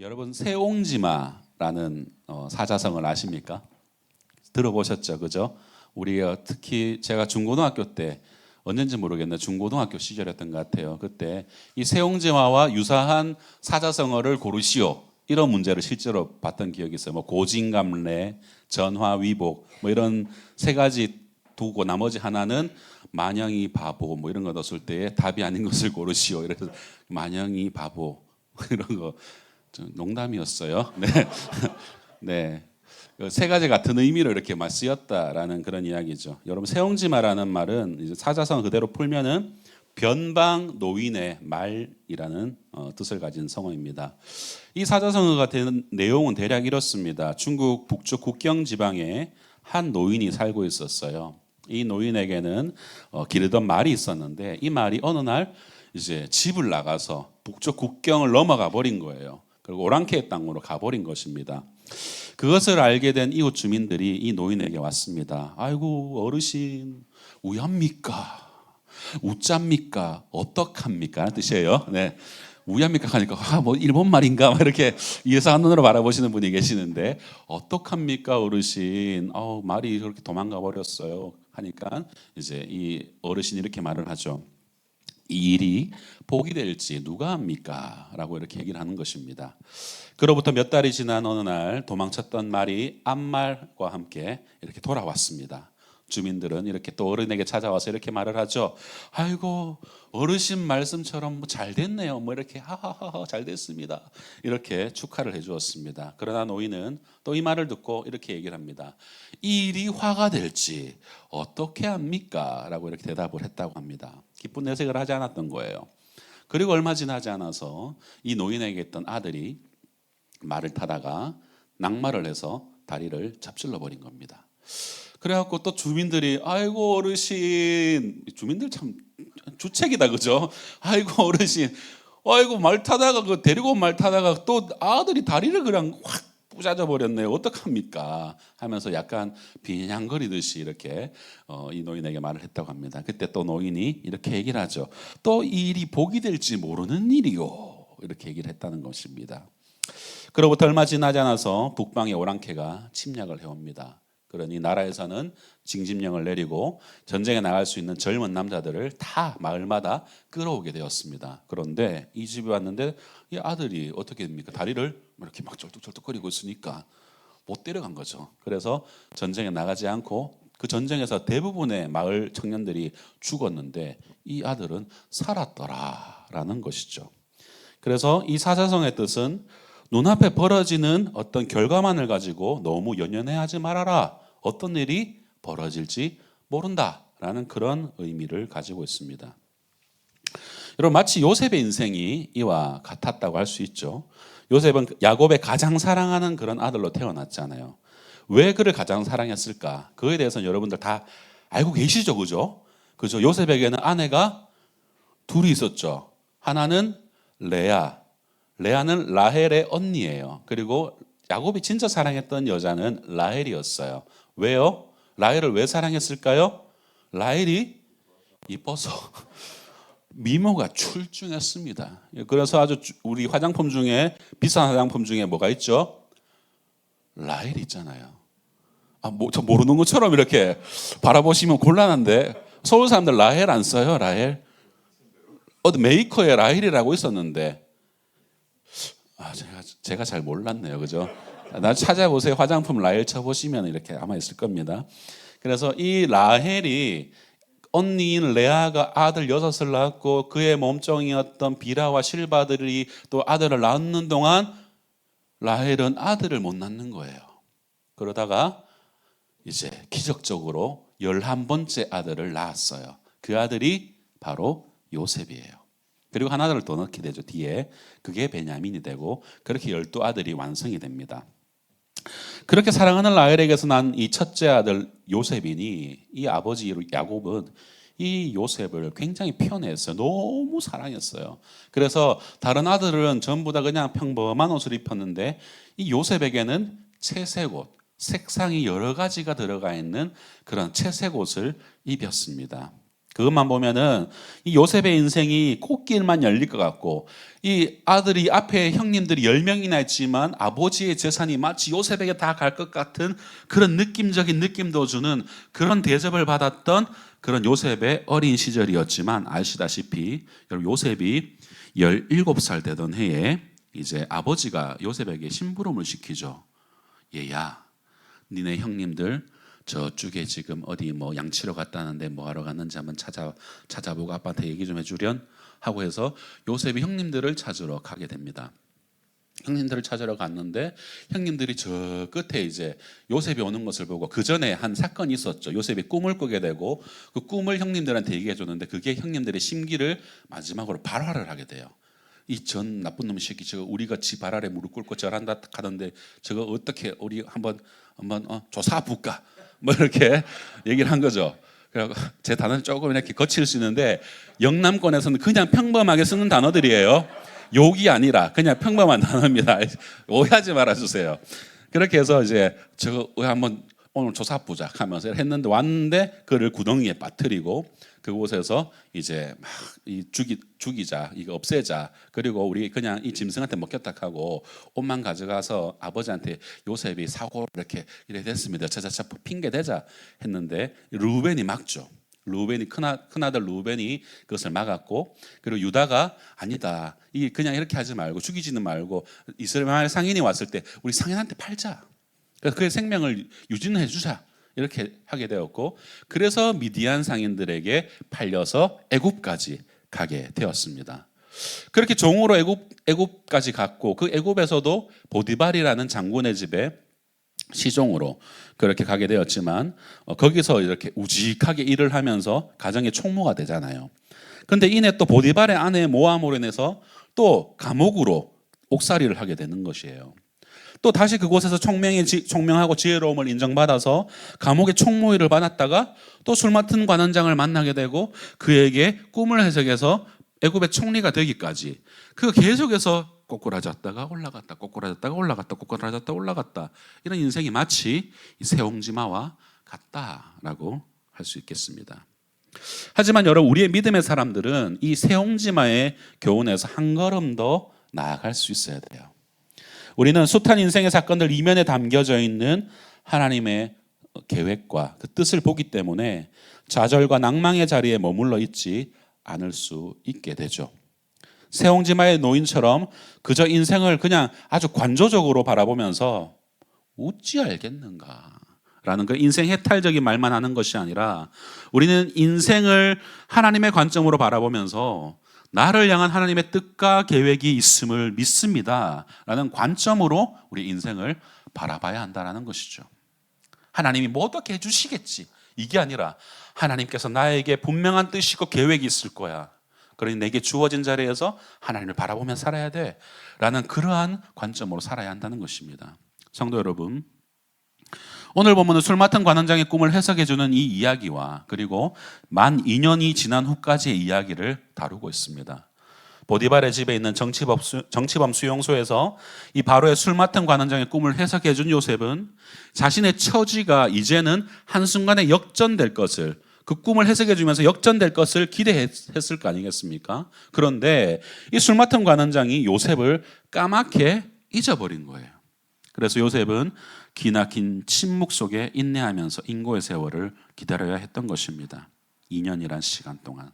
여러분 세옹지마라는 사자성을 아십니까? 들어보셨죠, 그죠? 우리가 특히 제가 중고등학교 때 언젠지 모르겠는데 중고등학교 시절이었던 것 같아요. 그때 이 세옹지마와 유사한 사자성어를 고르시오 이런 문제를 실제로 봤던 기억이 있어요. 뭐 고진감래, 전화위복 뭐 이런 세 가지 두고 나머지 하나는 만영이 바보 뭐 이런 거 넣었을 때 답이 아닌 것을 고르시오. 이래서 만영이 바보 이런 거 농담이었어요. 네. 네. 세 가지 같은 의미로 이렇게만 쓰였다라는 그런 이야기죠. 여러분 세옹지마라는 말은 이제 사자성 그대로 풀면은 변방 노인의 말이라는 뜻을 가진 성어입니다. 이 사자성어 같은 내용은 대략 이렇습니다. 중국 북쪽 국경 지방에 한 노인이 살고 있었어요. 이 노인에게는 기르던 말이 있었는데 이 말이 어느 날 이제 집을 나가서 북쪽 국경을 넘어가 버린 거예요. 그리고 오랑캐의 땅으로 가버린 것입니다. 그것을 알게 된 이웃 주민들이 이 노인에게 왔습니다. 아이고 어르신 우합니까? 우짭니까? 어떡합니까? 뜻이에요. 네. 우합니까 하니까 뭐 일본 말인가 막 이렇게 이상한 눈으로 바라보시는 분이 계시는데 어떡합니까 어르신? 말이 그렇게 도망가 버렸어요. 하니까 이제 이 어르신이 이렇게 말을 하죠. 이 일이 복이 될지 누가 합니까? 라고 이렇게 얘기를 하는 것입니다. 그로부터 몇 달이 지난 어느 날 도망쳤던 말이 앞말과 함께 이렇게 돌아왔습니다. 주민들은 이렇게 또 어른에게 찾아와서 이렇게 말을 하죠. 아이고 어르신 말씀처럼 잘 됐네요. 뭐 이렇게 하하하하 잘 됐습니다. 이렇게 축하를 해주었습니다. 그러나 노인은 또 이 말을 듣고 이렇게 얘기를 합니다. 이 일이 화가 될지 어떻게 합니까? 라고 이렇게 대답을 했다고 합니다. 기쁜 내색을 하지 않았던 거예요. 그리고 얼마 지나지 않아서 이 노인에게 있던 아들이 말을 타다가 낙마를 해서 다리를 잡질러 버린 겁니다. 그래갖고 또 주민들이 아이고 어르신, 주민들 참 주책이다 그죠? 아이고 어르신, 아이고 말 타다가 그 데리고 온 말 타다가 또 아들이 다리를 그냥 확 부자져 버렸네요. 어떡합니까? 하면서 약간 비냥거리듯이 이렇게 이 노인에게 말을 했다고 합니다. 그때 또 노인이 이렇게 얘기를 하죠. 또 이 일이 복이 될지 모르는 일이요. 이렇게 얘기를 했다는 것입니다. 그로부터 얼마 지나지 않아서 북방의 오랑캐가 침략을 해옵니다. 그러니 나라에서는 징집령을 내리고 전쟁에 나갈 수 있는 젊은 남자들을 다 마을마다 끌어오게 되었습니다. 그런데 이 집에 왔는데 이 아들이 어떻게 됩니까? 다리를 이렇게 막 절뚝절뚝거리고 있으니까 못 데려간 거죠. 그래서 전쟁에 나가지 않고 그 전쟁에서 대부분의 마을 청년들이 죽었는데 이 아들은 살았더라라는 것이죠. 그래서 이 사자성의 뜻은 눈앞에 벌어지는 어떤 결과만을 가지고 너무 연연해하지 말아라. 어떤 일이 벌어질지 모른다라는 그런 의미를 가지고 있습니다. 여러분 마치 요셉의 인생이 이와 같았다고 할 수 있죠. 요셉은 야곱의 가장 사랑하는 그런 아들로 태어났잖아요. 왜 그를 가장 사랑했을까? 그에 대해서는 여러분들 다 알고 계시죠, 그죠? 그죠? 요셉에게는 아내가 둘이 있었죠. 하나는 레아. 레아는 라헬의 언니예요. 그리고 야곱이 진짜 사랑했던 여자는 라헬이었어요. 왜요? 라헬을 왜 사랑했을까요? 라헬이 이뻐서 미모가 출중했습니다. 그래서 아주 우리 화장품 중에 비싼 화장품 중에 뭐가 있죠? 라헬 있잖아요. 저 모르는 것처럼 이렇게 바라보시면 곤란한데 서울 사람들 라헬 안 써요? 라헬? 어디 메이커에 라헬이라고 있었는데 제가 잘 몰랐네요. 그죠? 나 찾아보세요. 화장품 라헬 쳐보시면 이렇게 아마 있을 겁니다. 그래서 이 라헬이 언니인 레아가 아들 6을 낳았고 그의 몸종이었던 비라와 실바들이 또 아들을 낳는 동안 라헬은 아들을 못 낳는 거예요. 그러다가 이제 기적적으로 11번째 아들을 낳았어요. 그 아들이 바로 요셉이에요. 그리고 하나를 더 넣게 되죠. 뒤에. 그게 베냐민이 되고 그렇게 12아들이 완성이 됩니다. 그렇게 사랑하는 라헬에게서 난 이 첫째 아들 요셉이니 이 아버지 야곱은 이 요셉을 굉장히 편애했어요. 너무 사랑했어요. 그래서 다른 아들은 전부 다 그냥 평범한 옷을 입혔는데 이 요셉에게는 채색 옷, 색상이 여러 가지가 들어가 있는 그런 채색 옷을 입혔습니다. 그것만 보면은 이 요셉의 인생이 꽃길만 열릴 것 같고, 이 아들이 앞에 형님들이 10명이나 있지만 아버지의 재산이 마치 요셉에게 다 갈 것 같은 그런 느낌적인 느낌도 주는 그런 대접을 받았던 그런 요셉의 어린 시절이었지만, 아시다시피 여러분, 요셉이 17살 되던 해에 이제 아버지가 요셉에게 심부름을 시키죠. 얘야, 니네 형님들 저쪽에 지금 어디 뭐 양치러 갔다는데 뭐 하러 갔는지 한번 찾아보고 아빠한테 얘기 좀 해주련 하고 해서 요셉이 형님들을 찾으러 가게 됩니다. 형님들을 찾으러 갔는데 형님들이 저 끝에 이제 요셉이 오는 것을 보고, 그 전에 한 사건이 있었죠. 요셉이 꿈을 꾸게 되고 그 꿈을 형님들한테 얘기해 줬는데 그게 형님들의 심기를 마지막으로 발화를 하게 돼요. 이 전 나쁜 놈 새끼 저거 우리가 지 발 아래 무릎 꿇고 절한다 하던데 저거 어떻게 우리 한번 조사 볼까? 뭐 이렇게 얘기를 한 거죠. 그래서 제 단어는 조금 이렇게 거칠 수 있는데 영남권에서는 그냥 평범하게 쓰는 단어들이에요. 욕이 아니라 그냥 평범한 단어입니다. 오해하지 말아주세요. 그렇게 해서 이제 저거 한번 오늘 조사 보자 하면서 했는데, 왔는데 그를 구덩이에 빠뜨리고 그곳에서 이제 막 이 죽이자, 이거 없애자, 그리고 우리 그냥 이 짐승한테 먹겠다 하고 옷만 가져가서 아버지한테 요셉이 사고 이렇게 됐습니다, 자자자 핑계 대자 했는데 루벤이 막죠. 루벤이 큰아들 루벤이 그것을 막았고, 그리고 유다가 아니다, 이 그냥 이렇게 하지 말고 죽이지는 말고 이스라엘 상인이 왔을 때 우리 상인한테 팔자, 그래서 그의 생명을 유지해 주자, 이렇게 하게 되었고, 그래서 미디안 상인들에게 팔려서 애굽까지 가게 되었습니다. 그렇게 종으로 애굽까지 갔고, 그 애굽에서도 보디발이라는 장군의 집에 시종으로 그렇게 가게 되었지만, 거기서 이렇게 우직하게 일을 하면서 가정의 총무가 되잖아요. 그런데 이내 또 보디발의 아내 모함으로 인해서 또 감옥으로 옥살이를 하게 되는 것이에요. 또 다시 그곳에서 총명하고 지혜로움을 인정받아서 감옥의 총무일을 받았다가 또 술 맡은 관원장을 만나게 되고 그에게 꿈을 해석해서 애굽의 총리가 되기까지, 그 계속해서 꼬꾸라졌다가 올라갔다, 꼬꾸라졌다가 올라갔다, 꼬꾸라졌다가 올라갔다, 이런 인생이 마치 새옹지마와 같다라고 할 수 있겠습니다. 하지만 여러분, 우리의 믿음의 사람들은 이 새옹지마의 교훈에서 한 걸음 더 나아갈 수 있어야 돼요. 우리는 숱한 인생의 사건들 이면에 담겨져 있는 하나님의 계획과 그 뜻을 보기 때문에 좌절과 낭망의 자리에 머물러 있지 않을 수 있게 되죠. 새옹지마의 노인처럼 그저 인생을 그냥 아주 관조적으로 바라보면서 어찌 알겠는가 라는 그 인생 해탈적인 말만 하는 것이 아니라, 우리는 인생을 하나님의 관점으로 바라보면서 나를 향한 하나님의 뜻과 계획이 있음을 믿습니다 라는 관점으로 우리 인생을 바라봐야 한다는 것이죠. 하나님이 뭐 어떻게 해주시겠지, 이게 아니라 하나님께서 나에게 분명한 뜻이고 계획이 있을 거야, 그러니 내게 주어진 자리에서 하나님을 바라보며 살아야 돼 라는 그러한 관점으로 살아야 한다는 것입니다. 성도 여러분, 오늘 본문은 술 맡은 관원장의 꿈을 해석해주는 이 이야기와 그리고 만 2년이 지난 후까지의 이야기를 다루고 있습니다. 보디발의 집에 있는 정치범 수용소에서 이 바로의 술 맡은 관원장의 꿈을 해석해준 요셉은 자신의 처지가 이제는 한순간에 역전될 것을, 그 꿈을 해석해주면서 역전될 것을 기대했을 거 아니겠습니까? 그런데 이 술 맡은 관원장이 요셉을 까맣게 잊어버린 거예요. 그래서 요셉은 기나긴 침묵 속에 인내하면서 인고의 세월을 기다려야 했던 것입니다. 2년이란 시간 동안.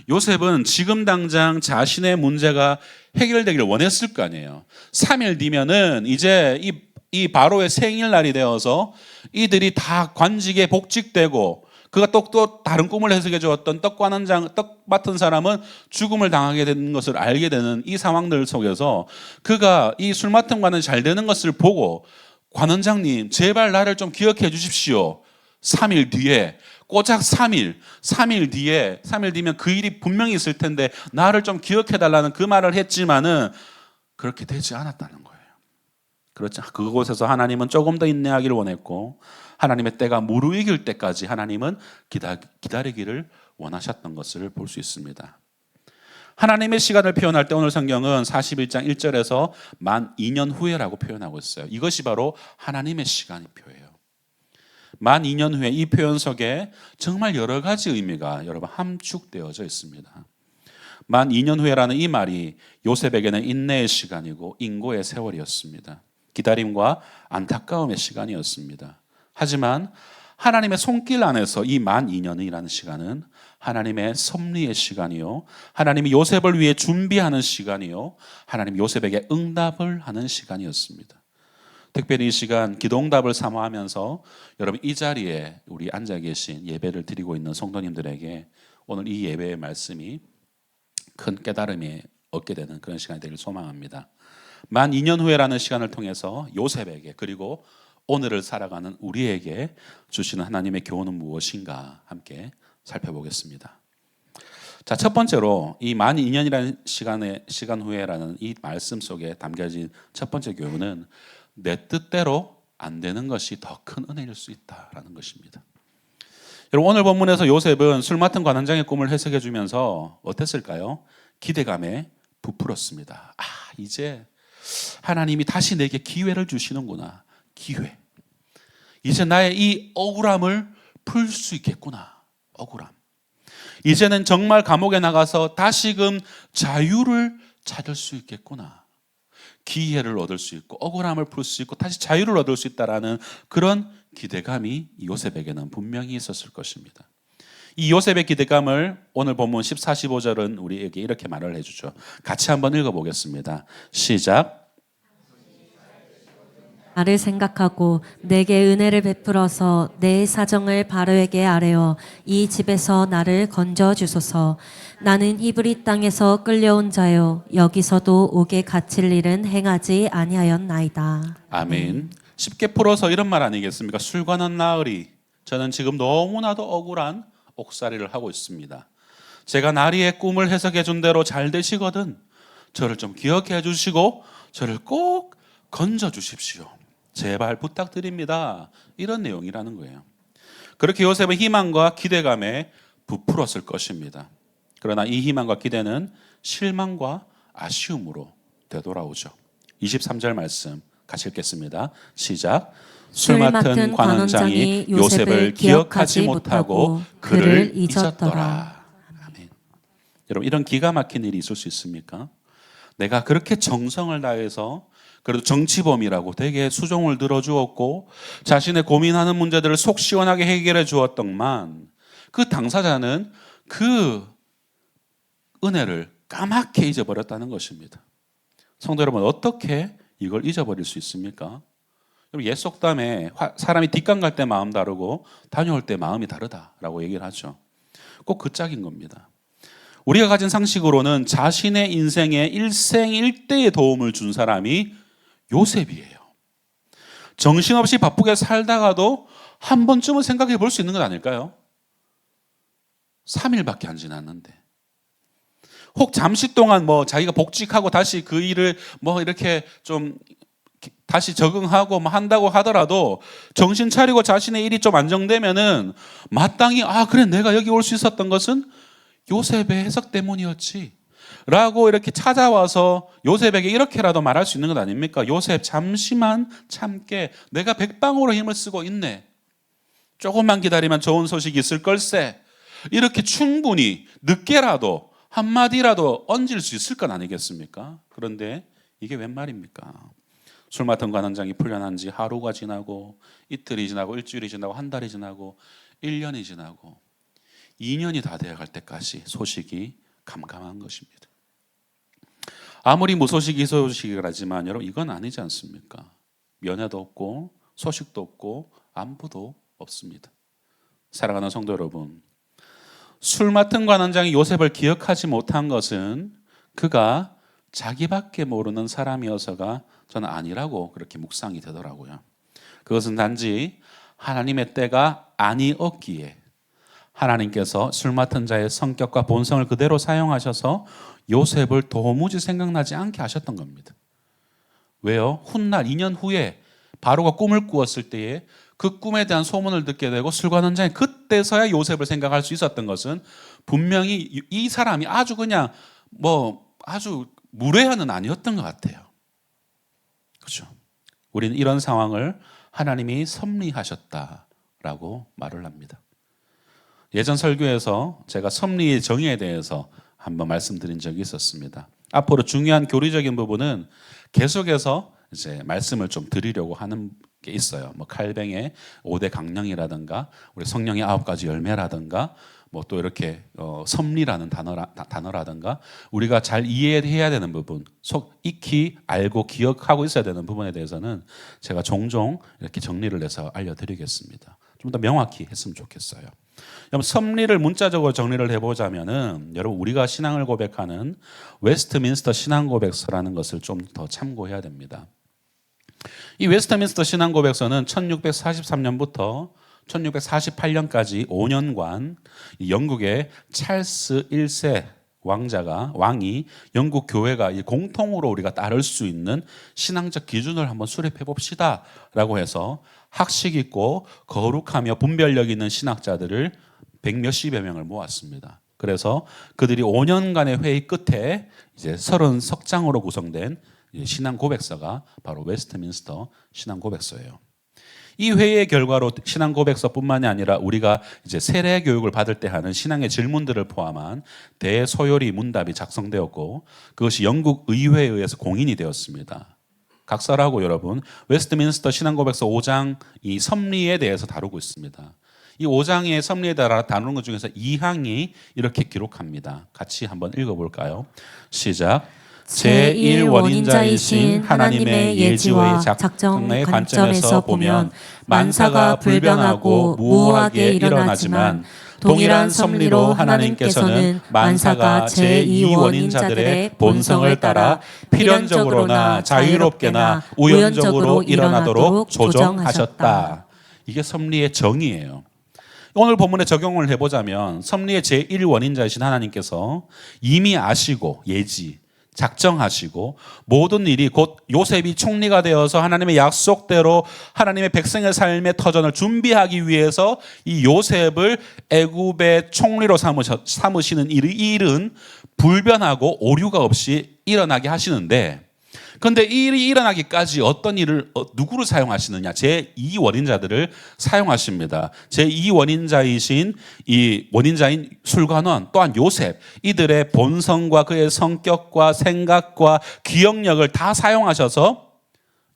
요셉은 지금 당장 자신의 문제가 해결되기를 원했을 거 아니에요. 3일 뒤면은 이제 이 바로의 생일날이 되어서 이들이 다 관직에 복직되고, 그가 또 다른 꿈을 해석해 주었던 떡 맡은 사람은 죽음을 당하게 되는 것을 알게 되는 이 상황들 속에서 그가 이 술 맡은 관은 잘 되는 것을 보고, 관원장님 제발 나를 좀 기억해 주십시오. 3일 뒤에, 꼬작 3일 뒤면 그 일이 분명히 있을 텐데 나를 좀 기억해 달라는 그 말을 했지만은 그렇게 되지 않았다는 거예요. 그렇죠. 그곳에서 하나님은 조금 더 인내하기를 원했고, 하나님의 때가 무르익을 때까지 하나님은 기다리기를 원하셨던 것을 볼 수 있습니다. 하나님의 시간을 표현할 때 오늘 성경은 41장 1절에서 만 2년 후에라고 표현하고 있어요. 이것이 바로 하나님의 시간표예요. 만 2년 후에 이 표현 속에 정말 여러 가지 의미가 여러분 함축되어져 있습니다. 만 2년 후에라는 이 말이 요셉에게는 인내의 시간이고 인고의 세월이었습니다. 기다림과 안타까움의 시간이었습니다. 하지만 하나님의 손길 안에서 이 만 2년이라는 시간은 하나님의 섭리의 시간이요, 하나님이 요셉을 위해 준비하는 시간이요, 하나님 요셉에게 응답을 하는 시간이었습니다. 특별히 이 시간 기도응답을 사모하면서 여러분 이 자리에 우리 앉아 계신 예배를 드리고 있는 성도님들에게 오늘 이 예배의 말씀이 큰 깨달음이 얻게 되는 그런 시간이 되길 소망합니다. 만 2년 후에라는 시간을 통해서 요셉에게 그리고 오늘을 살아가는 우리에게 주시는 하나님의 교훈은 무엇인가 함께 살펴보겠습니다. 자, 첫 번째로 이 만 2년이라는 시간 후에라는 이 말씀 속에 담겨진 첫 번째 교훈은 내 뜻대로 안 되는 것이 더 큰 은혜일 수 있다라는 것입니다. 여러분 오늘 본문에서 요셉은 술 맡은 관원장의 꿈을 해석해 주면서 어땠을까요? 기대감에 부풀었습니다. 아, 이제 하나님이 다시 내게 기회를 주시는구나. 기회. 이제 나의 이 억울함을 풀 수 있겠구나. 억울함. 이제는 정말 감옥에 나가서 다시금 자유를 찾을 수 있겠구나. 기회를 얻을 수 있고 억울함을 풀 수 있고 다시 자유를 얻을 수 있다라는 그런 기대감이 요셉에게는 분명히 있었을 것입니다. 이 요셉의 기대감을 오늘 본문 14, 15절은 우리에게 이렇게 말을 해주죠. 같이 한번 읽어보겠습니다. 시작. 나를 생각하고 내게 은혜를 베풀어서 내 사정을 바로에게 아뢰어 이 집에서 나를 건져 주소서. 나는 히브리 땅에서 끌려온 자요 여기서도 옥에 갇힐 일은 행하지 아니하였나이다. 아멘. 쉽게 풀어서 이런 말 아니겠습니까? 술관한 나으리, 저는 지금 너무나도 억울한 옥살이를 하고 있습니다. 제가 나리의 꿈을 해석해 준 대로 잘 되시거든 저를 좀 기억해 주시고 저를 꼭 건져 주십시오. 제발 부탁드립니다. 이런 내용이라는 거예요. 그렇게 요셉은 희망과 기대감에 부풀었을 것입니다. 그러나 이 희망과 기대는 실망과 아쉬움으로 되돌아오죠. 23절 말씀 같이 읽겠습니다. 시작. 술 맡은 관원장이 요셉을 기억하지 못하고 그를 잊었더라. 아멘. 여러분 이런 기가 막힌 일이 있을 수 있습니까? 내가 그렇게 정성을 다해서 그래도 정치범이라고 되게 수종을 들어주었고 자신의 고민하는 문제들을 속 시원하게 해결해 주었더만 그 당사자는 그 은혜를 까맣게 잊어버렸다는 것입니다. 성도 여러분 어떻게 이걸 잊어버릴 수 있습니까? 옛 속담에 사람이 뒷강 갈 때 마음 다르고 다녀올 때 마음이 다르다라고 얘기를 하죠. 꼭 그 짝인 겁니다. 우리가 가진 상식으로는 자신의 인생에 일생일대의 도움을 준 사람이 요셉이에요. 정신없이 바쁘게 살다가도 한 번쯤은 생각해 볼 수 있는 것 아닐까요? 3일밖에 안 지났는데 혹 잠시 동안 자기가 복직하고 다시 그 일을 이렇게 좀 다시 적응하고 한다고 하더라도 정신 차리고 자신의 일이 좀 안정되면은 마땅히 그래 내가 여기 올 수 있었던 것은 요셉의 해석 때문이었지 라고 이렇게 찾아와서 요셉에게 이렇게라도 말할 수 있는 것 아닙니까? 요셉 잠시만 참게 내가 백방으로 힘을 쓰고 있네. 조금만 기다리면 좋은 소식이 있을 걸세. 이렇게 충분히 늦게라도 한마디라도 얹을 수 있을 건 아니겠습니까? 그런데 이게 웬 말입니까? 술 맡은 관원장이 풀려난 지 하루가 지나고 이틀이 지나고 일주일이 지나고 한 달이 지나고 1년이 지나고 2년이 다 되어갈 때까지 소식이 감감한 것입니다. 아무리 무소식이 희소식이라지만 여러분 이건 아니지 않습니까? 면회도 없고 소식도 없고 안부도 없습니다. 사랑하는 성도 여러분, 술 맡은 관원장이 요셉을 기억하지 못한 것은 그가 자기밖에 모르는 사람이어서가 저는 아니라고 그렇게 묵상이 되더라고요. 그것은 단지 하나님의 때가 아니었기에 하나님께서 술 맡은 자의 성격과 본성을 그대로 사용하셔서 요셉을 도무지 생각나지 않게 하셨던 겁니다. 왜요? 훗날 2년 후에 바로가 꿈을 꾸었을 때에 그 꿈에 대한 소문을 듣게 되고 술관원장이 그때서야 요셉을 생각할 수 있었던 것은 분명히 이 사람이 아주 그냥 아주 무례한은 아니었던 것 같아요. 그렇죠? 우리는 이런 상황을 하나님이 섭리하셨다라고 라고 말을 합니다. 예전 설교에서 제가 섭리의 정의에 대해서 한번 말씀드린 적이 있었습니다. 앞으로 중요한 교리적인 부분은 계속해서 이제 말씀을 좀 드리려고 하는 게 있어요. 뭐 칼뱅의 5대 강령이라든가 우리 성령의 9가지 열매라든가 뭐 또 이렇게 섭리라는 단어라든가 우리가 잘 이해해야 되는 부분, 속 익히 알고 기억하고 있어야 되는 부분에 대해서는 제가 종종 이렇게 정리를 해서 알려드리겠습니다. 좀 더 명확히 했으면 좋겠어요. 그럼 섭리를 문자적으로 정리를 해보자면은 여러분 우리가 신앙을 고백하는 웨스트민스터 신앙고백서라는 것을 좀 더 참고해야 됩니다. 이 웨스트민스터 신앙고백서는 1643년부터 1648년까지 5년간 영국의 찰스 1세 왕이 영국 교회가 공통으로 우리가 따를 수 있는 신앙적 기준을 한번 수립해 봅시다라고 해서 학식 있고 거룩하며 분별력 있는 신학자들을 100몇십여 명을 모았습니다. 그래서 그들이 5년간의 회의 끝에 이제 30석장으로 구성된 신앙 고백서가 바로 웨스트민스터 신앙 고백서예요. 이 회의의 결과로 신앙 고백서뿐만이 아니라 우리가 이제 세례 교육을 받을 때 하는 신앙의 질문들을 포함한 대소요리 문답이 작성되었고 그것이 영국 의회에 의해서 공인이 되었습니다. 각설하고 여러분 웨스트민스터 신앙 고백서 5장 이 섭리에 대해서 다루고 있습니다. 이 5장의 섭리에 따라 다루는 것 중에서 2항이 이렇게 기록합니다. 같이 한번 읽어볼까요? 시작. 제1원인자이신 하나님의 예지와 작정의 관점에서 보면 만사가 불변하고 무오하게 일어나지만 동일한 섭리로 하나님께서는 만사가 제2원인자들의 본성을 따라 필연적으로나 자유롭게나 우연적으로 일어나도록 조정하셨다. 이게 섭리의 정의예요. 오늘 본문에 적용을 해보자면 섭리의 제1원인자이신 하나님께서 이미 아시고 예지 작정하시고 모든 일이 곧 요셉이 총리가 되어서 하나님의 약속대로 하나님의 백성의 삶의 터전을 준비하기 위해서 이 요셉을 애굽의 총리로 삼으시는 이 일은 불변하고 오류가 없이 일어나게 하시는데 그런데 이 일이 일어나기까지 어떤 일을 누구를 사용하시느냐 제2원인자들을 사용하십니다. 제2원인자이신 이 원인자인 술관원 또한 요셉 이들의 본성과 그의 성격과 생각과 기억력을 다 사용하셔서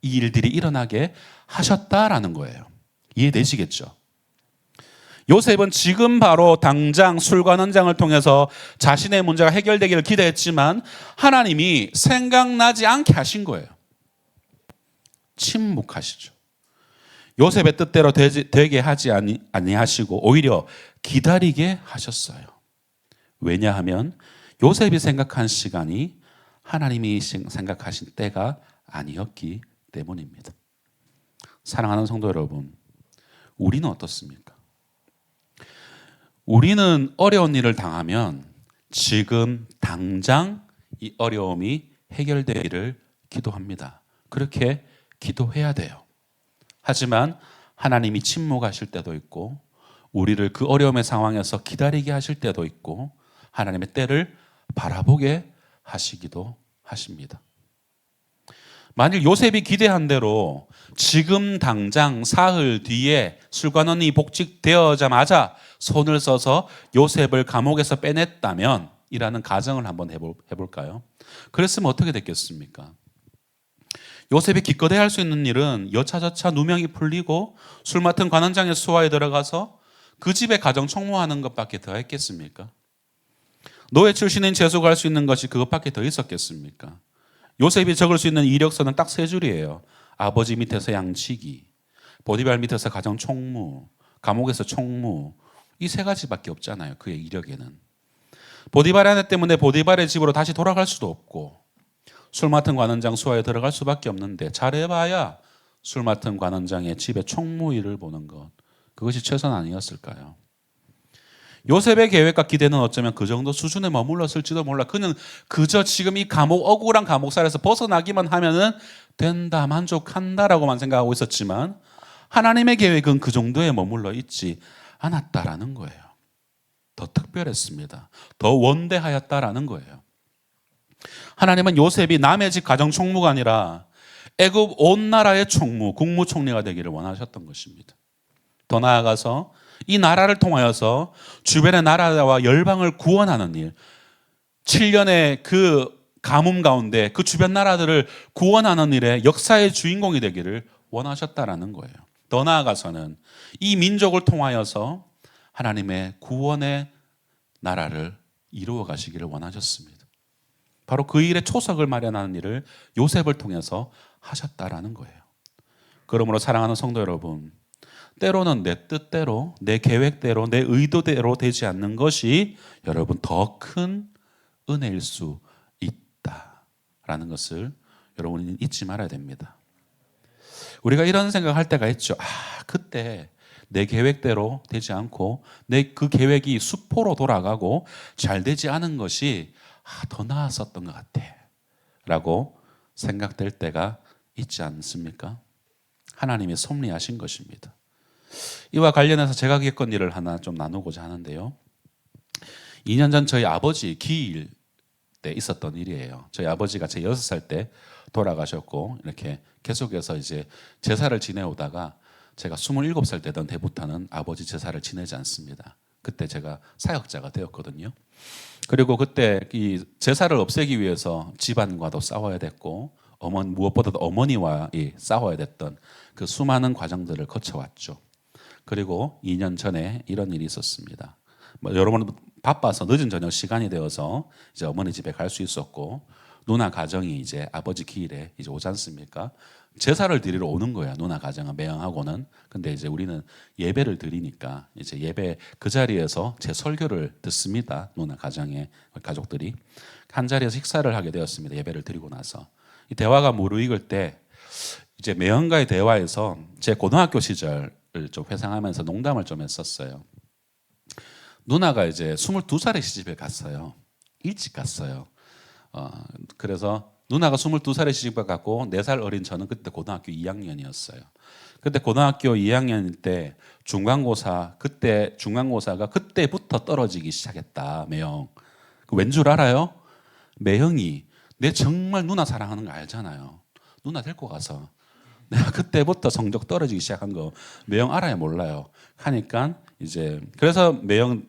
이 일들이 일어나게 하셨다라는 거예요. 이해되시겠죠? 요셉은 지금 바로 당장 술관원장을 통해서 자신의 문제가 해결되기를 기대했지만 하나님이 생각나지 않게 하신 거예요. 침묵하시죠. 요셉의 뜻대로 되게 하지 아니하시고 오히려 기다리게 하셨어요. 왜냐하면 요셉이 생각한 시간이 하나님이 생각하신 때가 아니었기 때문입니다. 사랑하는 성도 여러분, 우리는 어떻습니까? 우리는 어려운 일을 당하면 지금 당장 이 어려움이 해결되기를 기도합니다. 그렇게 기도해야 돼요. 하지만 하나님이 침묵하실 때도 있고 우리를 그 어려움의 상황에서 기다리게 하실 때도 있고 하나님의 때를 바라보게 하시기도 하십니다. 만일 요셉이 기대한 대로 지금 당장 사흘 뒤에 술관원이 복직되어자마자 손을 써서 요셉을 감옥에서 빼냈다면 이라는 가정을 한번 해볼까요? 그랬으면 어떻게 됐겠습니까? 요셉이 기껏 해야 할 수 있는 일은 여차저차 누명이 풀리고 술 맡은 관원장의 수하에 들어가서 그 집에 가정 총무하는 것밖에 더 했겠습니까? 노예 출신인 제수가 할 수 있는 것이 그것밖에 더 있었겠습니까? 요셉이 적을 수 있는 이력서는 딱 3줄이에요. 아버지 밑에서 양치기, 보디발 밑에서 가정 총무, 감옥에서 총무, 이 3가지밖에 없잖아요. 그의 이력에는. 보디발의 아내 때문에 보디발의 집으로 다시 돌아갈 수도 없고 술 맡은 관원장 수하에 들어갈 수밖에 없는데 잘해봐야 술 맡은 관원장의 집에 총무 일을 보는 것, 그것이 최선 아니었을까요? 요셉의 계획과 기대는 어쩌면 그 정도 수준에 머물렀을지도 몰라. 그는 그저 지금 이 억울한 감옥살에서 벗어나기만 하면은 된다, 만족한다라고만 생각하고 있었지만 하나님의 계획은 그 정도에 머물러 있지 않았다라는 거예요. 더 특별했습니다. 더 원대하였다라는 거예요. 하나님은 요셉이 남의 집 가정 총무가 아니라 애굽 온 나라의 총무, 국무총리가 되기를 원하셨던 것입니다. 더 나아가서 이 나라를 통하여서 주변의 나라와 열방을 구원하는 일, 7년의 그 가뭄 가운데 그 주변 나라들을 구원하는 일에 역사의 주인공이 되기를 원하셨다라는 거예요. 더 나아가서는 이 민족을 통하여서 하나님의 구원의 나라를 이루어 가시기를 원하셨습니다. 바로 그 일의 초석을 마련하는 일을 요셉을 통해서 하셨다라는 거예요. 그러므로 사랑하는 성도 여러분, 때로는 내 뜻대로, 내 계획대로, 내 의도대로 되지 않는 것이 여러분 더 큰 은혜일 수 있다라는 것을 여러분이 잊지 말아야 됩니다. 우리가 이런 생각할 때가 있죠. 그때 내 계획대로 되지 않고 내 그 계획이 수포로 돌아가고 잘 되지 않은 것이 더 나았었던 것 같아 라고 생각될 때가 있지 않습니까? 하나님이 섭리하신 것입니다. 이와 관련해서 제가 겪은 일을 하나 좀 나누고자 하는데요. 2년 전 저희 아버지 기일 때 있었던 일이에요. 저희 아버지가 제 6살 때 돌아가셨고 이렇게 계속해서 이제 제사를 지내오다가 제가 27살 되던 때부터는 아버지 제사를 지내지 않습니다. 그때 제가 사역자가 되었거든요. 그리고 그때 이 제사를 없애기 위해서 집안과도 싸워야 됐고 무엇보다도 어머니와 싸워야 됐던 그 수많은 과정들을 거쳐왔죠. 그리고 2년 전에 이런 일이 있었습니다. 여러분 바빠서 늦은 저녁 시간이 되어서 이제 어머니 집에 갈 수 있었고 누나 가정이 이제 아버지 기일에 이제 오지 않습니까? 제사를 드리러 오는 거야. 누나 가정은 매형하고는. 근데 이제 우리는 예배를 드리니까 이제 예배 그 자리에서 제 설교를 듣습니다. 누나 가정의 가족들이 한 자리에서 식사를 하게 되었습니다. 예배를 드리고 나서 이 대화가 무르익을 때 이제 매형과의 대화에서 제 고등학교 시절을 좀 회상하면서 농담을 좀 했었어요. 누나가 이제 22살에 시집을 갔어요. 일찍 갔어요. 그래서 누나가 22살에 시집을 갔고 4살 어린 저는 그때 고등학교 2학년이었어요. 그때 고등학교 2학년 때 그때 중간고사가 그때부터 떨어지기 시작했다. 매형. 왠 줄 알아요? 매형이 내 정말 누나 사랑하는 거 알잖아요. 누나 데리고 가서 내가 그때부터 성적 떨어지기 시작한 거 매형 알아요 몰라요? 하니까 이제 그래서 매형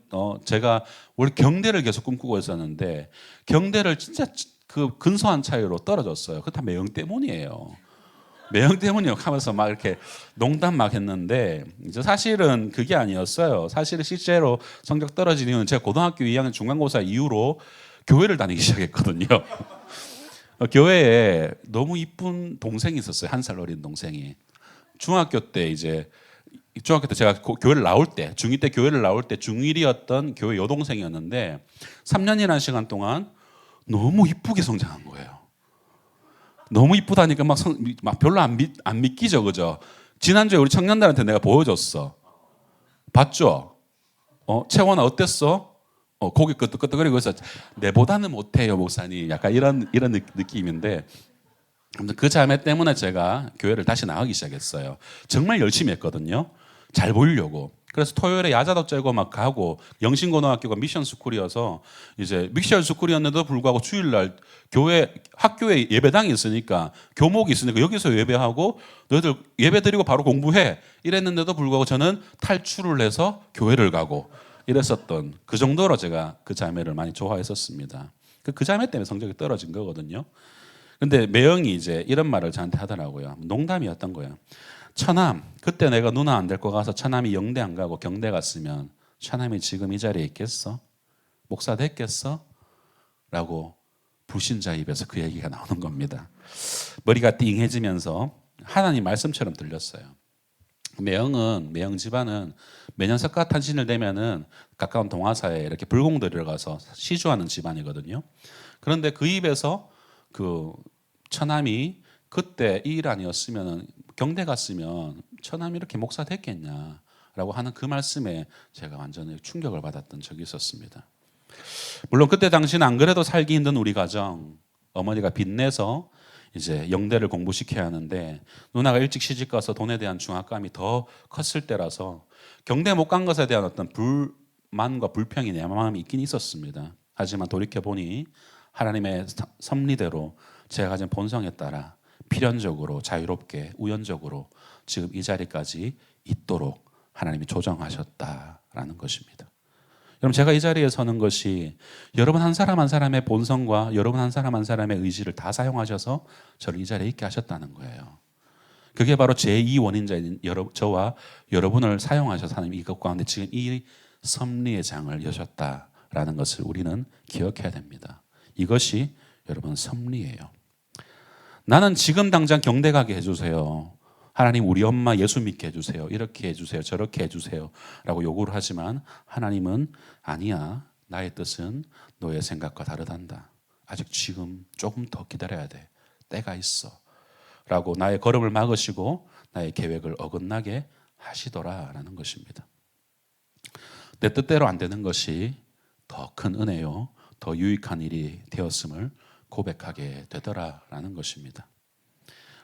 제가 원래 경대를 계속 꿈꾸고 있었는데 경대를 진짜 그 근소한 차이로 떨어졌어요. 그거 다 매형 때문이에요. 매형 때문이요 하면서 막 이렇게 농담 막 했는데 이제 사실은 그게 아니었어요. 사실은 실제로 성적 떨어진 이유는 제가 고등학교 2학년 중간고사 이후로 교회를 다니기 시작했거든요. 교회에 너무 이쁜 동생이 있었어요. 1살 어린 동생이. 중학교 때 제가 교회를 나올 때 중2 때 교회를 나올 때 중1이었던 교회 여동생이었는데 3년이라는 시간 동안 너무 이쁘게 성장한 거예요. 너무 이쁘다니까 막 별로 안 믿기죠, 그죠? 지난주에 우리 청년들한테 내가 보여줬어. 봤죠? 채원아 어땠어? 고개 끄덕끄덕거리고 있어. 내보다는 못해요, 목사님. 약간 이런 느낌인데 아무튼 그 자매 때문에 제가 교회를 다시 나가기 시작했어요. 정말 열심히 했거든요. 잘 보이려고. 그래서 토요일에 야자도 째고 막 가고 영신고등학교가 미션 스쿨이어서 이제 미션 스쿨이었는데도 불구하고 주일날 학교에 예배당이 있으니까 교목이 있으니까 여기서 예배하고 너희들 예배 드리고 바로 공부해 이랬는데도 불구하고 저는 탈출을 해서 교회를 가고 이랬었던 그 정도로 제가 그 자매를 많이 좋아했었습니다. 그 자매 때문에 성적이 떨어진 거거든요. 근데 매형이 이제 이런 말을 저한테 하더라고요. 농담이었던 거예요. 처남, 그때 내가 누나 안 데리고 가서 처남이 영대 안 가고 경대 갔으면 처남이 지금 이 자리에 있겠어? 목사 됐겠어? 라고 불신자 입에서 그 얘기가 나오는 겁니다. 머리가 띵해지면서 하나님 말씀처럼 들렸어요. 매형 집안은 매년 석가탄신을 되면은 가까운 동화사에 이렇게 불공들여 가서 시주하는 집안이거든요. 그런데 그 입에서 그 처남이 그때 이 일 아니었으면 경대 갔으면 처남이 이렇게 목사 됐겠냐라고 하는 그 말씀에 제가 완전히 충격을 받았던 적이 있었습니다. 물론 그때 당시는 안 그래도 살기 힘든 우리 가정, 어머니가 빚내서 이제 영대를 공부시켜야 하는데 누나가 일찍 시집가서 돈에 대한 중압감이 더 컸을 때라서 경대 못 간 것에 대한 어떤 불만과 불평이 내 마음에 있긴 있었습니다. 하지만 돌이켜보니 하나님의 섭리대로 제가 가진 본성에 따라 필연적으로 자유롭게 우연적으로 지금 이 자리까지 있도록 하나님이 조정하셨다라는 것입니다. 여러분, 제가 이 자리에 서는 것이 여러분 한 사람 한 사람의 본성과 여러분 한 사람 한 사람의 의지를 다 사용하셔서 저를 이 자리에 있게 하셨다는 거예요. 그게 바로 제2 원인자인 저와 여러분을 사용하셔서 하나님이 이것 가운데 지금 이 섭리의 장을 여셨다라는 것을 우리는 기억해야 됩니다. 이것이 여러분 섭리예요. 나는 지금 당장 경대 가게 해주세요. 하나님 우리 엄마 예수 믿게 해주세요. 이렇게 해주세요. 저렇게 해주세요. 라고 요구를 하지만 하나님은 아니야. 나의 뜻은 너의 생각과 다르단다. 아직 지금 조금 더 기다려야 돼. 때가 있어. 라고 나의 걸음을 막으시고 나의 계획을 어긋나게 하시더라라는 것입니다. 내 뜻대로 안 되는 것이 더 큰 은혜요. 더 유익한 일이 되었음을 고백하게 되더라라는 것입니다.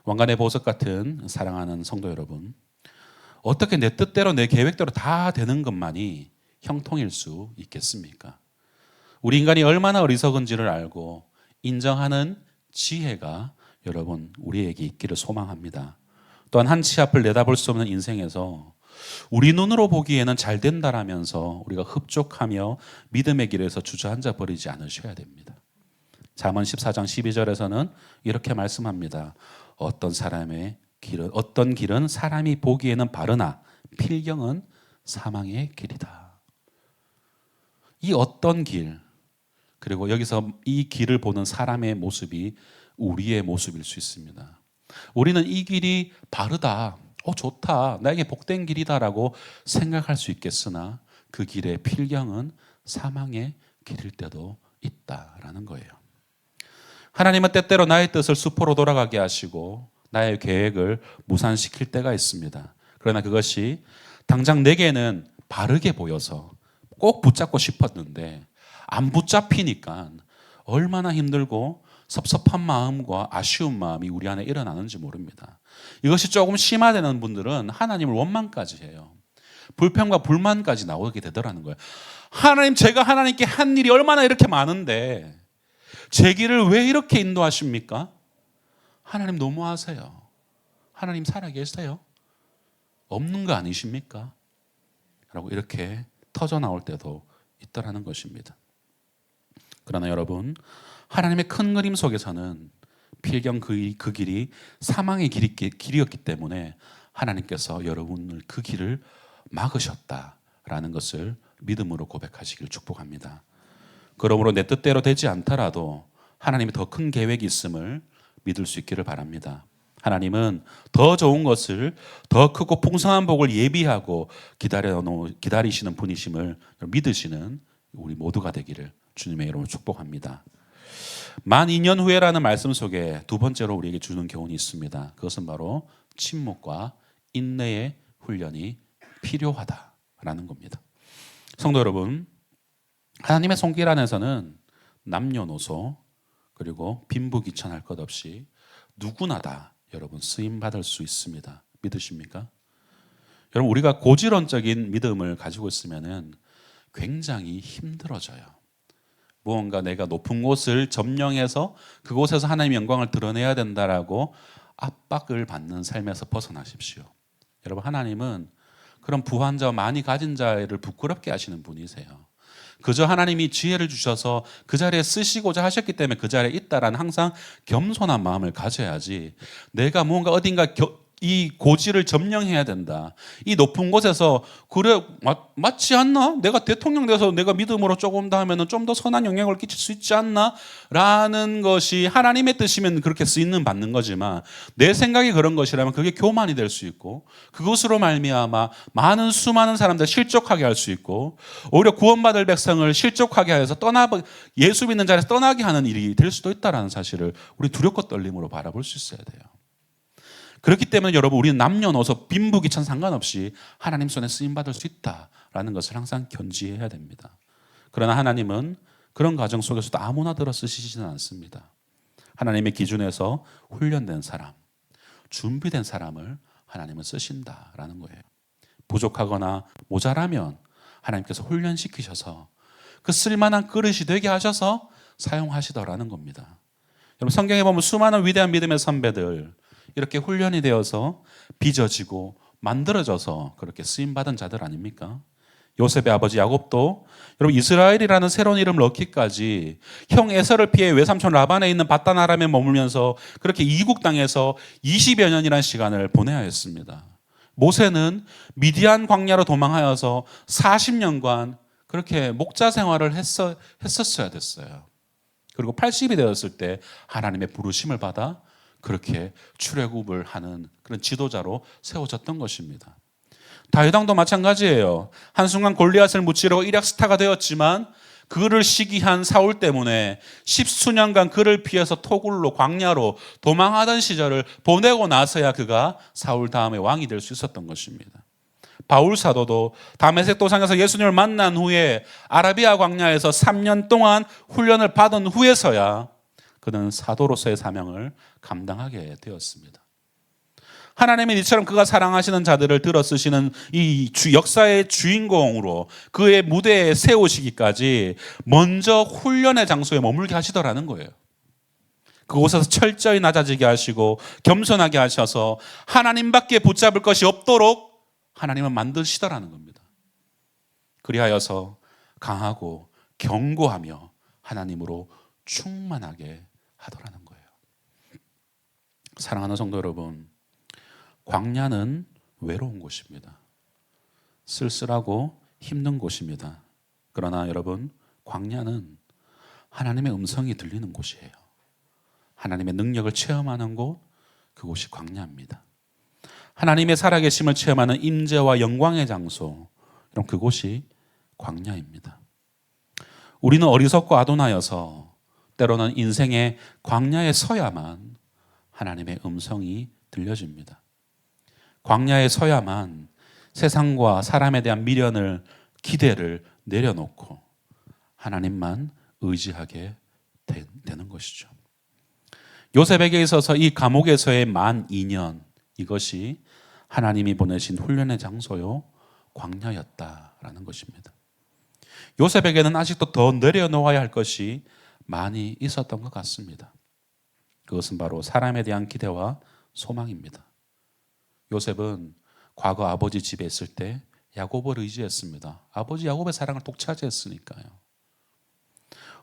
왕관의 보석 같은 사랑하는 성도 여러분, 어떻게 내 뜻대로 내 계획대로 다 되는 것만이 형통일 수 있겠습니까? 우리 인간이 얼마나 어리석은지를 알고 인정하는 지혜가 여러분 우리에게 있기를 소망합니다. 또한 한 치 앞을 내다볼 수 없는 인생에서 우리 눈으로 보기에는 잘 된다라면서 우리가 흡족하며 믿음의 길에서 주저앉아 버리지 않으셔야 됩니다. 잠언 14장 12절에서는 이렇게 말씀합니다. 어떤 길은 사람이 보기에는 바르나 필경은 사망의 길이다. 이 어떤 길, 그리고 여기서 이 길을 보는 사람의 모습이 우리의 모습일 수 있습니다. 우리는 이 길이 바르다, 좋다, 나에게 복된 길이다라고 생각할 수 있겠으나 그 길의 필경은 사망의 길일 때도 있다라는 거예요. 하나님은 때때로 나의 뜻을 수포로 돌아가게 하시고 나의 계획을 무산시킬 때가 있습니다. 그러나 그것이 당장 내게는 바르게 보여서 꼭 붙잡고 싶었는데 안 붙잡히니까 얼마나 힘들고 섭섭한 마음과 아쉬운 마음이 우리 안에 일어나는지 모릅니다. 이것이 조금 심화되는 분들은 하나님을 원망까지 해요. 불평과 불만까지 나오게 되더라는 거예요. 하나님, 제가 하나님께 한 일이 얼마나 이렇게 많은데 제 길을 왜 이렇게 인도하십니까? 하나님 너무하세요. 하나님 살아계세요? 없는 거 아니십니까? 라고 이렇게 터져 나올 때도 있더라는 것입니다. 그러나 여러분, 하나님의 큰 그림 속에서는 필경 그 길이 사망의 길이었기 때문에 하나님께서 여러분을 그 길을 막으셨다라는 것을 믿음으로 고백하시길 축복합니다. 그러므로 내 뜻대로 되지 않더라도 하나님이 더 큰 계획이 있음을 믿을 수 있기를 바랍니다. 하나님은 더 좋은 것을, 더 크고 풍성한 복을 예비하고 기다리시는 분이심을 믿으시는 우리 모두가 되기를 주님의 이름으로 축복합니다. 만 2년 후에라는 말씀 속에 두 번째로 우리에게 주는 교훈이 있습니다. 그것은 바로 침묵과 인내의 훈련이 필요하다라는 겁니다. 성도 여러분, 하나님의 손길 안에서는 남녀노소 그리고 빈부귀천할 것 없이 누구나 다 여러분 쓰임 받을 수 있습니다. 믿으십니까? 여러분, 우리가 고지론적인 믿음을 가지고 있으면은 굉장히 힘들어져요. 무언가 내가 높은 곳을 점령해서 그곳에서 하나님의 영광을 드러내야 된다라고 압박을 받는 삶에서 벗어나십시오. 여러분, 하나님은 그런 부한 자, 많이 가진 자를 부끄럽게 하시는 분이세요. 그저 하나님이 지혜를 주셔서 그 자리에 쓰시고자 하셨기 때문에 그 자리에 있다라는 항상 겸손한 마음을 가져야지, 내가 뭔가 어딘가 이 고지를 점령해야 된다, 이 높은 곳에서 그래 맞지 않나? 내가 대통령 돼서 내가 믿음으로 조금 더 하면 좀 더 선한 영향을 끼칠 수 있지 않나? 라는 것이 하나님의 뜻이면 그렇게 쓰이는 받는 거지만 내 생각이 그런 것이라면 그게 교만이 될 수 있고 그것으로 말미암아 많은 수많은 사람들 실족하게 할 수 있고 오히려 구원받을 백성을 실족하게 해서 예수 믿는 자리에서 떠나게 하는 일이 될 수도 있다는 사실을 우리 두렵고 떨림으로 바라볼 수 있어야 돼요. 그렇기 때문에 여러분, 우리는 남녀노소 빈부귀천 상관없이 하나님 손에 쓰임받을 수 있다라는 것을 항상 견지해야 됩니다. 그러나 하나님은 그런 과정 속에서도 아무나 들어 쓰시지는 않습니다. 하나님의 기준에서 훈련된 사람, 준비된 사람을 하나님은 쓰신다라는 거예요. 부족하거나 모자라면 하나님께서 훈련시키셔서 그 쓸만한 그릇이 되게 하셔서 사용하시더라는 겁니다. 여러분, 성경에 보면 수많은 위대한 믿음의 선배들 이렇게 훈련이 되어서 빚어지고 만들어져서 그렇게 쓰임받은 자들 아닙니까? 요셉의 아버지 야곱도 여러분 이스라엘이라는 새로운 이름을 얻기까지 형 에서를 피해 외삼촌 라반에 있는 바단 아람에 머물면서 그렇게 이국 땅에서 20여 년이라는 시간을 보내야 했습니다. 모세는 미디안 광야로 도망하여서 40년간 그렇게 목자 생활을 했었어야 됐어요. 그리고 80이 되었을 때 하나님의 부르심을 받아 그렇게 출애굽을 하는 그런 지도자로 세워졌던 것입니다. 다윗 왕도 마찬가지예요. 한순간 골리앗을 무찌르고 일약 스타가 되었지만 그를 시기한 사울 때문에 십수년간 그를 피해서 토굴로 광야로 도망하던 시절을 보내고 나서야 그가 사울 다음에 왕이 될 수 있었던 것입니다. 바울 사도도 다메섹 도상에서 예수님을 만난 후에 아라비아 광야에서 3년 동안 훈련을 받은 후에서야 그는 사도로서의 사명을 감당하게 되었습니다. 하나님은 이처럼 그가 사랑하시는 자들을 들어 쓰시는 이 역사의 주인공으로 그의 무대에 세우시기까지 먼저 훈련의 장소에 머물게 하시더라는 거예요. 그곳에서 철저히 낮아지게 하시고 겸손하게 하셔서 하나님밖에 붙잡을 것이 없도록 하나님은 만드시더라는 겁니다. 그리하여서 강하고 견고하며 하나님으로 충만하게 하더라는 거예요. 사랑하는 성도 여러분, 광야는 외로운 곳입니다. 쓸쓸하고 힘든 곳입니다. 그러나 여러분, 광야는 하나님의 음성이 들리는 곳이에요. 하나님의 능력을 체험하는 곳, 그곳이 광야입니다. 하나님의 살아계심을 체험하는 임재와 영광의 장소, 그럼 그곳이 광야입니다. 우리는 어리석고 아도나여서 때로는 인생의 광야에 서야만 하나님의 음성이 들려집니다. 광야에 서야만 세상과 사람에 대한 미련을, 기대를 내려놓고 하나님만 의지하게 되는 것이죠. 요셉에게 있어서 이 감옥에서의 만 2년, 이것이 하나님이 보내신 훈련의 장소요, 광야였다라는 것입니다. 요셉에게는 아직도 더 내려놓아야 할 것이 많이 있었던 것 같습니다. 그것은 바로 사람에 대한 기대와 소망입니다. 요셉은 과거 아버지 집에 있을 때 야곱을 의지했습니다. 아버지 야곱의 사랑을 독차지했으니까요.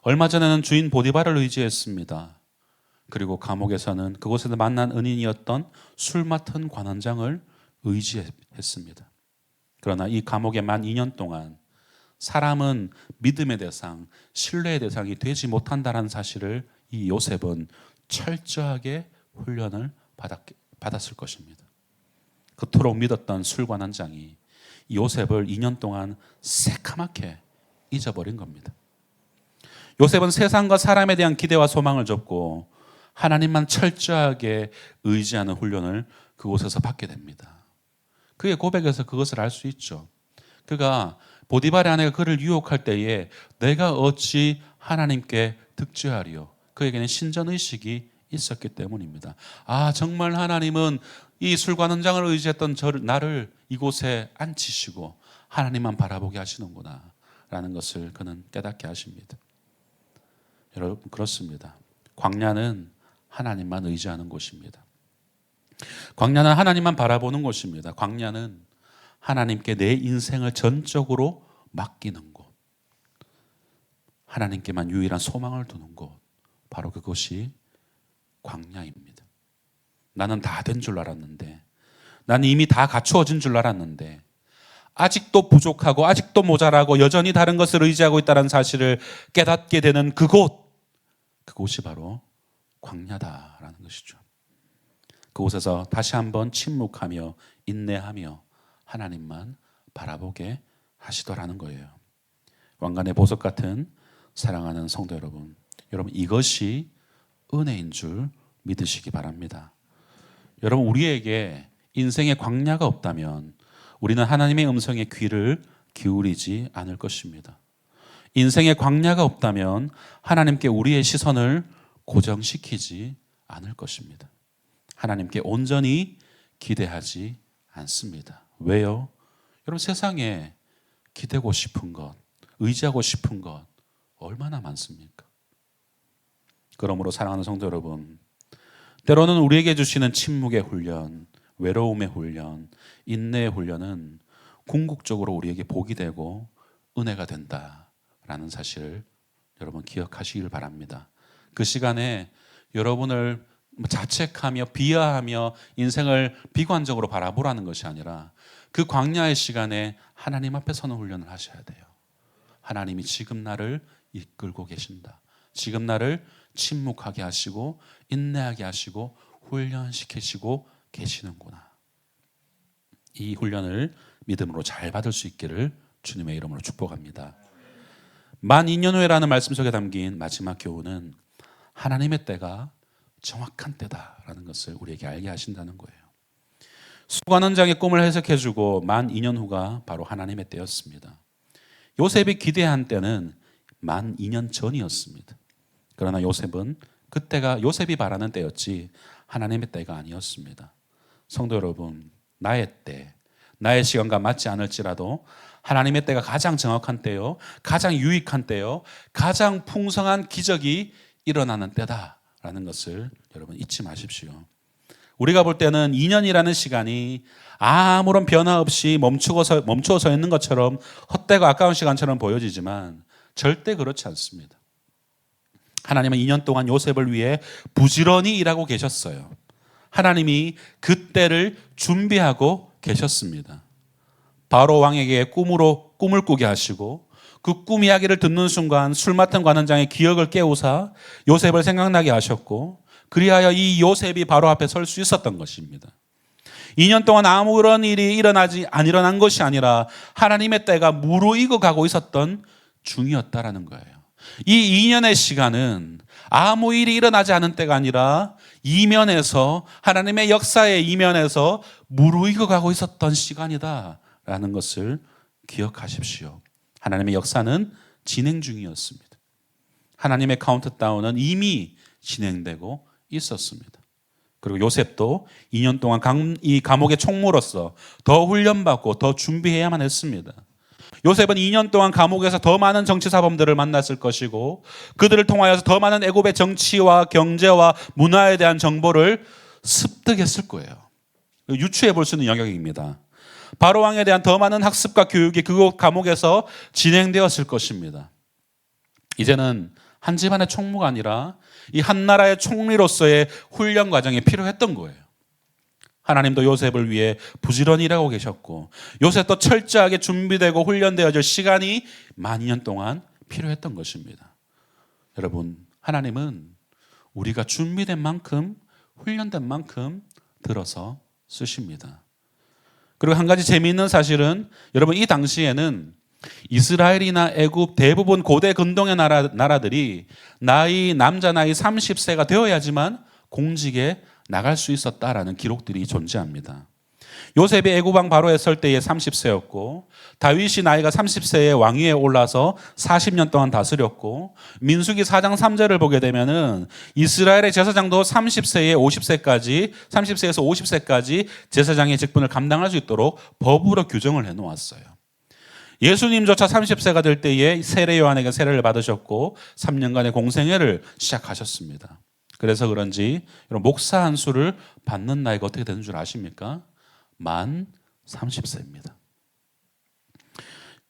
얼마 전에는 주인 보디발을 의지했습니다. 그리고 감옥에서는 그곳에서 만난 은인이었던 술 맡은 관원장을 의지했습니다. 그러나 이 감옥에 만 2년 동안 사람은 믿음의 대상, 신뢰의 대상이 되지 못한다는 사실을 이 요셉은 철저하게 훈련을 받았을 것입니다. 그토록 믿었던 술관원장이 요셉을 2년 동안 새카맣게 잊어버린 겁니다. 요셉은 세상과 사람에 대한 기대와 소망을 접고 하나님만 철저하게 의지하는 훈련을 그곳에서 받게 됩니다. 그의 고백에서 그것을 알 수 있죠. 그가 보디발의 아내가 그를 유혹할 때에 내가 어찌 하나님께 득죄하리요. 그에게는 신전의식이 있었기 때문입니다. 아, 정말 하나님은 이 술관원장을 의지했던 나를 이곳에 앉히시고 하나님만 바라보게 하시는구나 라는 것을 그는 깨닫게 하십니다. 여러분, 그렇습니다. 광야는 하나님만 의지하는 곳입니다. 광야는 하나님만 바라보는 곳입니다. 광야는 하나님께 내 인생을 전적으로 맡기는 곳, 하나님께만 유일한 소망을 두는 곳, 바로 그것이 광야입니다. 나는 다 된 줄 알았는데, 나는 이미 다 갖추어진 줄 알았는데 아직도 부족하고 아직도 모자라고 여전히 다른 것을 의지하고 있다는 사실을 깨닫게 되는 그곳이 바로 광야다라는 것이죠. 그곳에서 다시 한번 침묵하며 인내하며 하나님만 바라보게 하시더라는 거예요. 왕관의 보석 같은 사랑하는 성도 여러분, 이것이 은혜인 줄 믿으시기 바랍니다. 여러분, 우리에게 인생의 광야가 없다면 우리는 하나님의 음성에 귀를 기울이지 않을 것입니다. 인생의 광야가 없다면 하나님께 우리의 시선을 고정시키지 않을 것입니다. 하나님께 온전히 기대하지 않습니다. 왜요? 여러분, 세상에 기대고 싶은 것, 의지하고 싶은 것 얼마나 많습니까? 그러므로 사랑하는 성도 여러분, 때로는 우리에게 주시는 침묵의 훈련, 외로움의 훈련, 인내의 훈련은 궁극적으로 우리에게 복이 되고 은혜가 된다라는 사실을 여러분 기억하시길 바랍니다. 그 시간에 여러분을 자책하며 비하하며 인생을 비관적으로 바라보라는 것이 아니라 그 광야의 시간에 하나님 앞에 서는 훈련을 하셔야 돼요. 하나님이 지금 나를 이끌고 계신다. 지금 나를 침묵하게 하시고 인내하게 하시고 훈련시키시고 계시는구나. 이 훈련을 믿음으로 잘 받을 수 있기를 주님의 이름으로 축복합니다. 만 2년 후에라는 말씀 속에 담긴 마지막 교훈은 하나님의 때가 정확한 때다라는 것을 우리에게 알게 하신다는 거예요. 수관원장의 꿈을 해석해주고 만 2년 후가 바로 하나님의 때였습니다. 요셉이 기대한 때는 만 2년 전이었습니다. 그러나 요셉은 그때가 요셉이 바라는 때였지 하나님의 때가 아니었습니다. 성도 여러분, 나의 때, 나의 시간과 맞지 않을지라도 하나님의 때가 가장 정확한 때요, 가장 유익한 때요, 가장 풍성한 기적이 일어나는 때다라는 것을 여러분 잊지 마십시오. 우리가 볼 때는 2년이라는 시간이 아무런 변화 없이 멈추어 서 있는 것처럼 헛되고 아까운 시간처럼 보여지지만 절대 그렇지 않습니다. 하나님은 2년 동안 요셉을 위해 부지런히 일하고 계셨어요. 하나님이 그 때를 준비하고 계셨습니다. 바로 왕에게 꿈을 꾸게 하시고 그 꿈 이야기를 듣는 순간 술 맡은 관원장의 기억을 깨우사 요셉을 생각나게 하셨고 그리하여 이 요셉이 바로 앞에 설 수 있었던 것입니다. 2년 동안 아무런 일이 안 일어난 것이 아니라 하나님의 때가 무르익어 가고 있었던 중이었다라는 거예요. 이 2년의 시간은 아무 일이 일어나지 않은 때가 아니라 이면에서 하나님의 역사의 이면에서 무르익어 가고 있었던 시간이다라는 것을 기억하십시오. 하나님의 역사는 진행 중이었습니다. 하나님의 카운트다운은 이미 진행되고 있었습니다. 그리고 요셉도 2년 동안 이 감옥의 총무로서 더 훈련받고 더 준비해야만 했습니다. 요셉은 2년 동안 감옥에서 더 많은 정치사범들을 만났을 것이고 그들을 통하여서 더 많은 애굽의 정치와 경제와 문화에 대한 정보를 습득했을 거예요. 유추해 볼 수 있는 영역입니다. 바로 왕에 대한 더 많은 학습과 교육이 그곳 감옥에서 진행되었을 것입니다. 이제는 한 집안의 총무가 아니라 이 한 나라의 총리로서의 훈련 과정이 필요했던 거예요. 하나님도 요셉을 위해 부지런히 일하고 계셨고 요셉도 철저하게 준비되고 훈련되어질 시간이 만 2년 동안 필요했던 것입니다. 여러분, 하나님은 우리가 준비된 만큼 훈련된 만큼 들어서 쓰십니다. 그리고 한 가지 재미있는 사실은 여러분 이 당시에는 이스라엘이나 애굽 대부분 고대 근동의 나라들이 남자 나이 30세가 되어야지만 공직에 나갈 수 있었다라는 기록들이 존재합니다. 요셉이 애굽 왕 바로에 설 때에 30세였고 다윗이 나이가 30세에 왕위에 올라서 40년 동안 다스렸고 민수기 4장 3절을 보게 되면은 이스라엘의 제사장도 30세에서 50세까지 제사장의 직분을 감당할 수 있도록 법으로 규정을 해 놓았어요. 예수님조차 30세가 될 때에 세례 요한에게 세례를 받으셨고 3년간의 공생애를 시작하셨습니다. 그래서 그런지 목사 한 수를 받는 나이가 어떻게 되는 줄 아십니까? 만 30세입니다.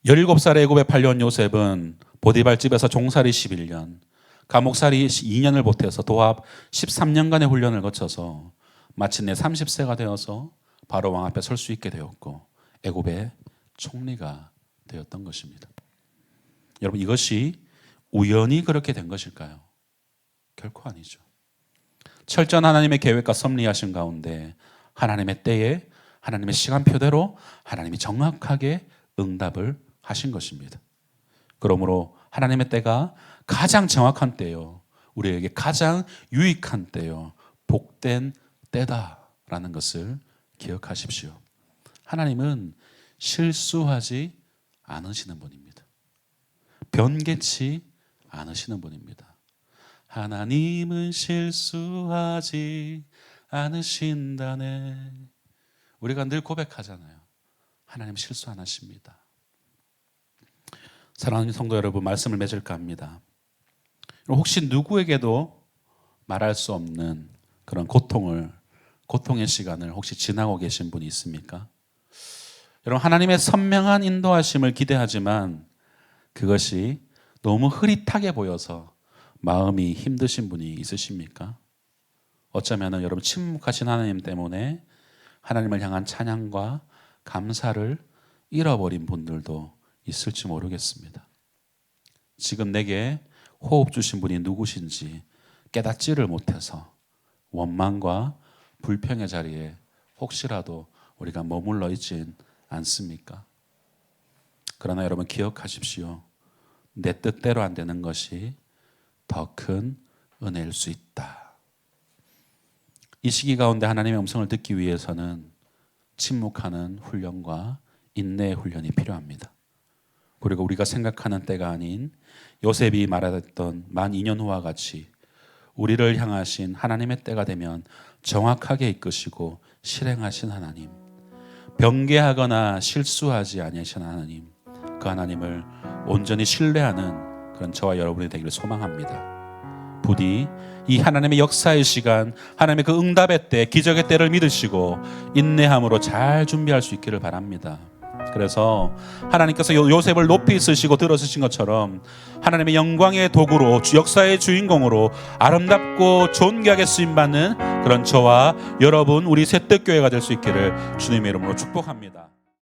17살의 애굽에 팔려온 요셉은 보디발 집에서 종살이 11년, 감옥살이 2년을 보태서 도합 13년간의 훈련을 거쳐서 마침내 30세가 되어서 바로 왕 앞에 설 수 있게 되었고 애굽의 총리가 되었던 것입니다. 여러분, 이것이 우연히 그렇게 된 것일까요? 결코 아니죠. 철저한 하나님의 계획과 섭리하신 가운데 하나님의 때에 하나님의 시간표대로 하나님이 정확하게 응답을 하신 것입니다. 그러므로 하나님의 때가 가장 정확한 때요, 우리에게 가장 유익한 때요, 복된 때다라는 것을 기억하십시오. 하나님은 실수하지 않으시는 분입니다. 변개치 않으시는 분입니다. 하나님은 실수하지 않으신다네. 우리가 늘 고백하잖아요. 하나님 실수 안 하십니다. 사랑하는 성도 여러분, 말씀을 맺을까 합니다. 혹시 누구에게도 말할 수 없는 그런 고통을 고통의 시간을 혹시 지나고 계신 분이 있습니까? 여러분, 하나님의 선명한 인도하심을 기대하지만 그것이 너무 흐릿하게 보여서 마음이 힘드신 분이 있으십니까? 어쩌면 여러분 침묵하신 하나님 때문에 하나님을 향한 찬양과 감사를 잃어버린 분들도 있을지 모르겠습니다. 지금 내게 호흡 주신 분이 누구신지 깨닫지를 못해서 원망과 불평의 자리에 혹시라도 우리가 머물러 있진 않습니까? 그러나 여러분 기억하십시오. 내 뜻대로 안 되는 것이 더 큰 은혜일 수 있다. 이 시기 가운데 하나님의 음성을 듣기 위해서는 침묵하는 훈련과 인내의 훈련이 필요합니다. 그리고 우리가 생각하는 때가 아닌 요셉이 말하던 만 2년 후와 같이 우리를 향하신 하나님의 때가 되면 정확하게 이끄시고 실행하신 하나님, 변개하거나 실수하지 아니하신 하나님, 그 하나님을 온전히 신뢰하는 그런 저와 여러분이 되기를 소망합니다. 부디 이 하나님의 역사의 시간, 하나님의 그 응답의 때, 기적의 때를 믿으시고 인내함으로 잘 준비할 수 있기를 바랍니다. 그래서 하나님께서 요셉을 높이 쓰시고 들어쓰신 것처럼 하나님의 영광의 도구로, 역사의 주인공으로 아름답고 존귀하게 쓰임받는 그런 저와 여러분, 우리 새뜻교회가 될 수 있기를 주님의 이름으로 축복합니다.